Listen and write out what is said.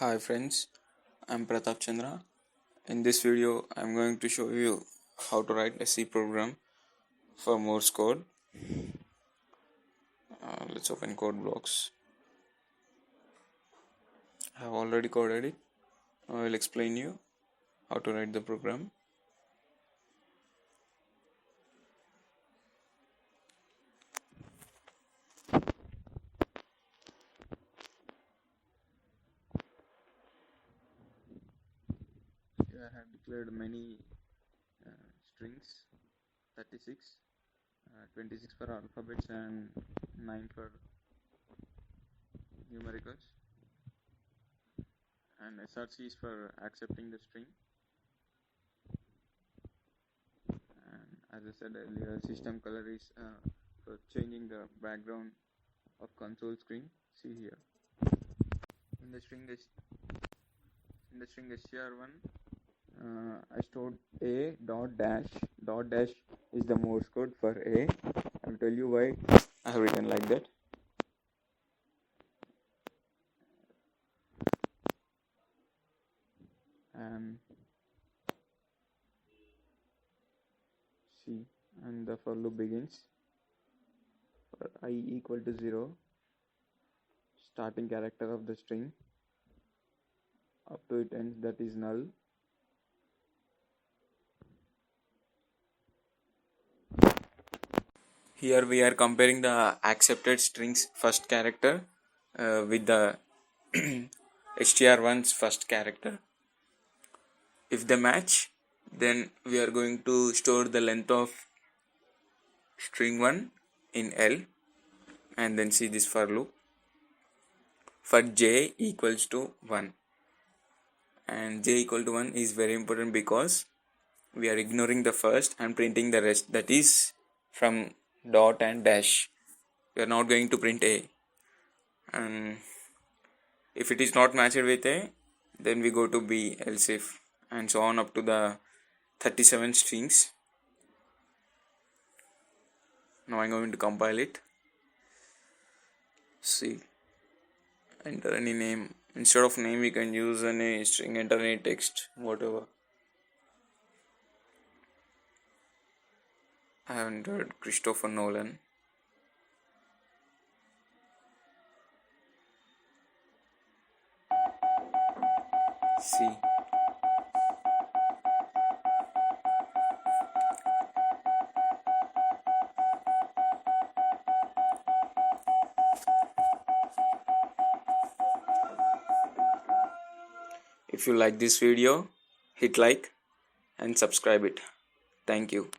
Hi friends, I'm Pratap Chandra. In this video, I'm going to show you how to write a C program for Morse code. Let's open code blocks. I have already coded it. I will explain you how to write the program. Here I have declared many strings, 36, 26 for alphabets and 9 for numericals, and SRC is for accepting the string. And as I said earlier, system color is for changing the background of console screen. See here in the string str1, I stored a dot dash is the Morse code for a. I'll tell you why I have written like that. And see, and the for loop begins for I equal to 0, starting character of the string, up to it ends, that is null. Here we are comparing the accepted strings first character with the str1's first character. If they match, then we are going to store the length of string 1 in L and then see this for loop for j equals to 1. And j equal to 1 is very important because we are ignoring the first and printing the rest, that is from dot and dash. We are not going to print a, and if it is not matched with a, then we go to b, else if, and so on up to the 37 strings. Now I'm going to compile it. See, enter any name. Instead of name, we can use any string, enter any text, whatever. I have entered Christopher Nolan. See, if you like this video, hit like and subscribe it. Thank you.